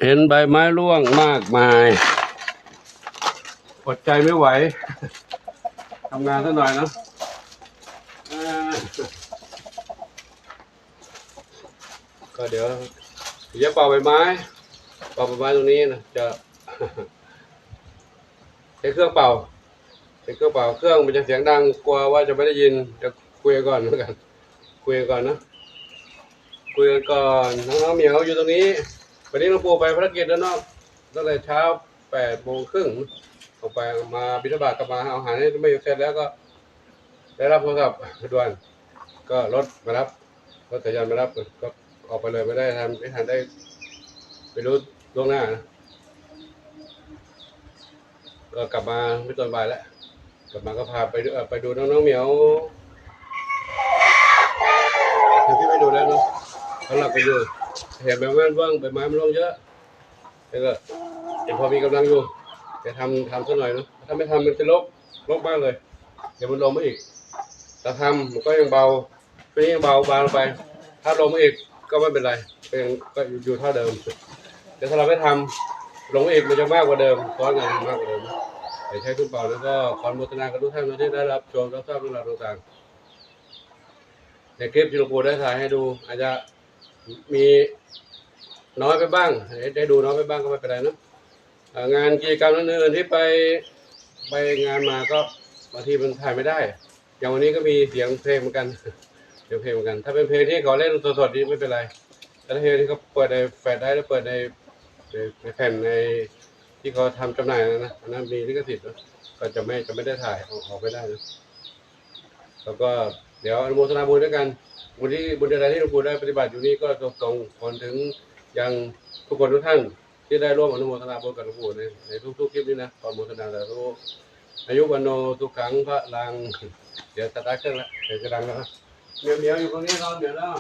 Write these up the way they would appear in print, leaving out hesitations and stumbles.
เห็นใบไม้ร่วงมากมายอดใจไม่ไหวทำงานสักหน่อยนะก็เดี๋ยวจะเป่าใบไม้ตรงนี้นะจะใช้เครื่องเป่าเครื่องมันจะเสียงดังกลัวว่าจะไม่ได้ยินจะคุยก่อนเหมือนกันคุยก่อนนะคุยก่อนน้องเหมียวอยู่ตรงนี้วันนี้หลวงปู่ไปภารกิจแล้วเนาะตั้งแต่เช้า8:30ออกไปมาบิณฑบาตกลับมาเอาอาหารให้ไม่เสร็จแล้วก็ได้รับโทรศัพท์ด่วนก็รถมารับรถจักรยานมารับก็ออกไปเลยไม่ทันได้ไปรู้ล่วงหน้านะก็กลับมาไม่ตอนบ่ายแล้วกลับมาก็พาไปดูน้องเหมียวพี่ไปดูแล้วเนาะเขาหลับไปอยู่เห็นใบไม้ร่วงมันร่วงเยอะแล้วก็ยังพอมีกำลังอยู่จะทำสักหน่อยเนาะถ้าไม่ทำมันจะลกมากเลยเดี๋ยวมันลงมาอีกแต่ทำมันก็ยังเบาตัวนี้ยังเบาลงไปถ้าลงมาอีกก็ไม่เป็นไรก็อยู่เท่าเดิมแต่ถ้าเราไม่ทำลงมาอีกมันจะมากกว่าเดิมซ้อนกันมากกว่าเดิมใช้คุณเป่าแล้วก็ขออนุโมทนากับทุกท่านที่ได้รับชมรับทราบเรื่องราวต่างๆในคลิปที่หลวงปู่ได้ถ่ายให้ดูอาจจะมีน้อยไปบ้างได้ดูน้อยไปบ้างก็ไม่เป็นไรนะงานกิจกรรมอื่นๆที่ไปงานมาก็บางทีมันถ่ายไม่ได้อย่างวันนี้ก็มีเสียงเพลงเหมือนกันถ้าเป็นเพลงที่เขาเล่นสดๆนี่ไม่เป็นไรแต่ถ้าเพลงที่เขาเปิดในแฟลชได้แล้วเปิดในแผ่นในที่เขาทำจำหน่ายนะอันนั้นมีลิขสิทธิ์ก็จะไม่ได้ถ่ายออกไม่ได้นะแล้วก็เดี๋ยวอนุโมทนาบุญด้วยกันบุญใดที่หลวงปู่ได้ปฏิบัติอยู่นี่ก็ส่งผลถึงยังทุกคนทุกท่านที่ได้ร่วมอนุโมทนาบุญกับหลวงปู่ในทุกคลิปนี้นะขออนุโมทนาสาธุอายุวันโนทุกขังพระลังเดี๋ยวสตาร์ทเครื่องแล้วเดี๋ยวจะดังแล้วเหมียวอยู่ตรงนี้นอนเดี๋ยวแล้ว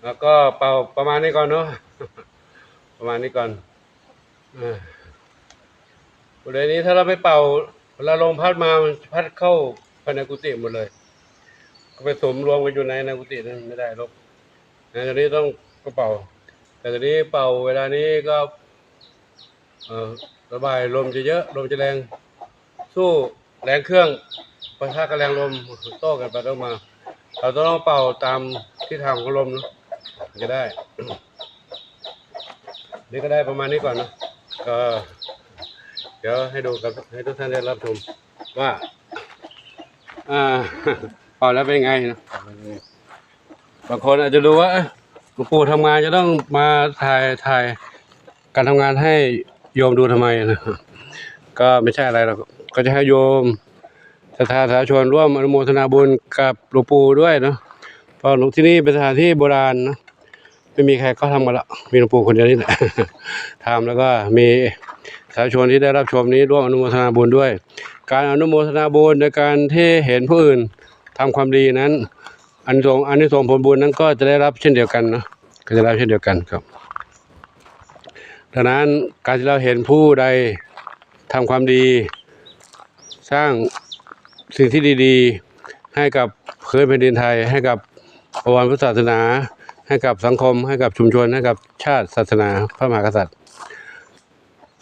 แล้วก็เป่าประมาณนี้ก่อนเนาะประมาณนี้ก่อนบริเวณนี้ถ้าเราไม่เป่าเวลาลมพัดมามันพัดเข้าภายในกุฏิหมดเลยก็ไปสมรวมกันอยู่ในกุฏินั้นไม่ได้หรอกตอนนี้ต้องก็เป่าแต่ตอนนี้เป่าเวลานี้ก็ระบายลมจะเยอะลมจะแรงสู้แรงเครื่องปะทะกับแรงลมโต้กันไปต้องมาเราต้องเป่าตามทิศทางของลมนะจะได้นี่ก็ได้ประมาณนี้ก่อนนะก็เดี๋ยวให้ดูกับให้ทุกท่านได้รับชมว่าเป่าแล้วเป็นไงนะบางคนอาจจะดูว่าหลวงปู่ทำงานจะต้องมาถ่ายการทำงานให้โยมดูทำไมนะก็ไม่ใช่อะไรหรอกก็จะให้โยมศรัทธาสาธุชนร่วมอนุโมทนาบุญกับหลวงปู่ด้วยเนาะเพราะที่นี่เป็นสถานที่โบราณนะไม่มีใครก็ทำกันละมีหลวงปู่คนเดียวนี่แหละทำแล้วก็มีสาธุชนที่ได้รับชมนี้ร่วมอนุโมทนาบุญด้วยการอนุโมทนาบุญในการที่เห็นผู้อื่นทำความดีนั้นอันนี้ส่งผลบุญนั้นก็จะได้รับเช่นเดียวกันนะก็จะได้เช่นเดียวกันครับดังนั้นการที่เราเห็นผู้ใดทำความดีสร้างสิ่งที่ดีๆให้กับพื้นแผ่นดินไทยให้กับประวัติพุทธศาสนาให้กับสังคมให้กับชุมชนให้กับชาติศาสนาพระมหากษัตริย์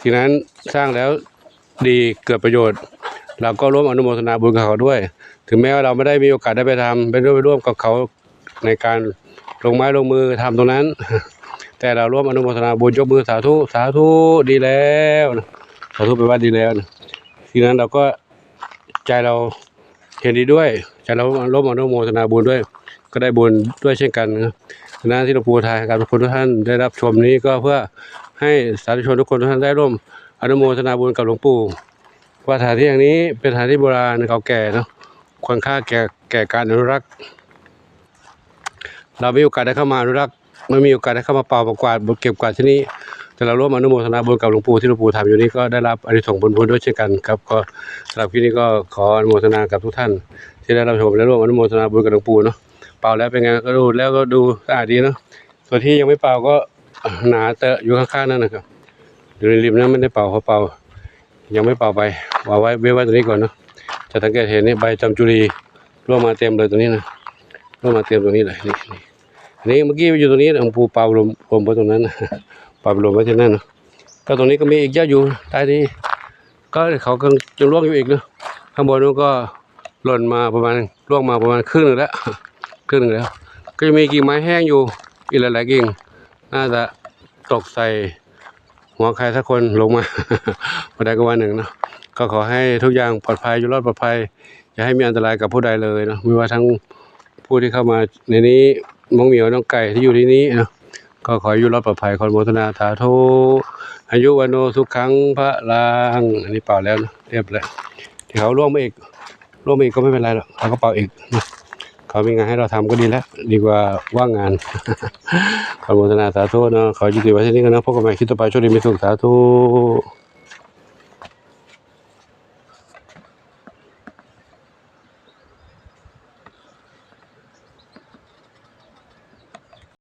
สิ่งนั้นสร้างแล้วดีเกิดประโยชน์เราก็ร่วมอนุโมทนาบุญกับเขาด้วยถึงแม้ว่าเราไม่ได้มีโอกาสได้ไปทำไปร่วมกับเขาในการลงไม้ลงมือทำตรงนั้นแต่เราร่วมอนุโมทนาบุญยกมือสาธุสาธุดีแล้วนะสาธุไปว่าดีแล้วนะทีนั้นเราก็ใจเราเห็นดีด้วยใจเราร่วมอนุโมทนาบุญด้วยก็ได้บุญด้วยเช่นกันนะฉะนั้นที่หลวงปู่ทายการทุกคนทุกท่านได้รับชมนี้ก็เพื่อให้สาธุชนทุกคนทุกท่านได้ร่วมอนุโมทนาบุญกับหลวงปู่ว่าสถานที่อย่างนี้เป็นสถานที่โบราณเก่าแก่เนาะควรค่าแก่การอนุรักษ์เราไม่มีโอกาสได้เข้ามาอนุรักษ์ไม่มีโอกาสได้เข้ามาเป่าประกวาดเก็บกวาดที่นี่แต่เราร่วมอนุโมทนาบุญกับหลวงปู่ที่หลวงปู่ทำอยู่นี้ก็ได้รับอานิสงส์บุญด้วยเช่นกันครับก็สำหรับที่นี้ก็ขออนุโมทนากับทุกท่านที่ได้รับชมและร่วมอนุโมทนาบุญกับหลวงปู่เนาะเป่าแล้วเป็นไงก็ดูแล้วก็ดูสะอาดดีเนาะส่วนที่ยังไม่เป่าก็หนาเตอะอยู่ข้างๆนั่นนะครับอยู่ในริมนั้นไม่ได้เป่าเขาเป่ายังไม่เป่าไปเอาไว้ตัวนี้ก่อนเนาะจะสังเกตเห็นนี่ใบจำจุรีร่วงมาเต็มเลยตัวนี้นะร่วงมาเต็มตรงนี้เลยนี่เมื่อกี้อยู่ตรงนี้หลวงปู่เป่าลมไปตรงนั้นเป่าลมไว้ที่นั่นนะก็ตรงนี้ก็มีอีกเยอะอยู่ใต้นี้ก็เขากำลังจะร่วงอยู่อีกเนาะข้างบนนู้นก็หล่นมาประมาณร่วงมาประมาณครึ่งหนึ่งแล้วก็จะมีกิ่งไม้แห้งอยู่อีกหลายๆกิ่งน่าจะตกใส่หัวใครสักคนลงมาวันใดก็วันหนึ่งนะก็ขอให้ทุกอย่างปลอดภัยอยู่รอดปลอดภัยอย่าให้มีอันตรายกับผู้ใดเลยนะไม่ว่าทั้งผู้ที่เข้ามาในนี้น้องเหมียวน้องไก่ที่อยู่ที่นี้นะก็ขออยู่รอดปลอดภัยขออนุโมทนาสาธุอายุวันโนสุขังพระลังอันนี้เป่าแล้วนะเรียบร้อยที่เขาร่วมมาอีกก็ไม่เป็นไรหรอกเขาก็เป่าอีกเขามีงานให้เราทำก็ดีแล้วดีกว่าว่างงานขออนุโมทนาสาธุนะขอยุติไว้ที่นี้กันนะพบกันใหม่คลิปต่อไปโชคดีมีสุขสาธุ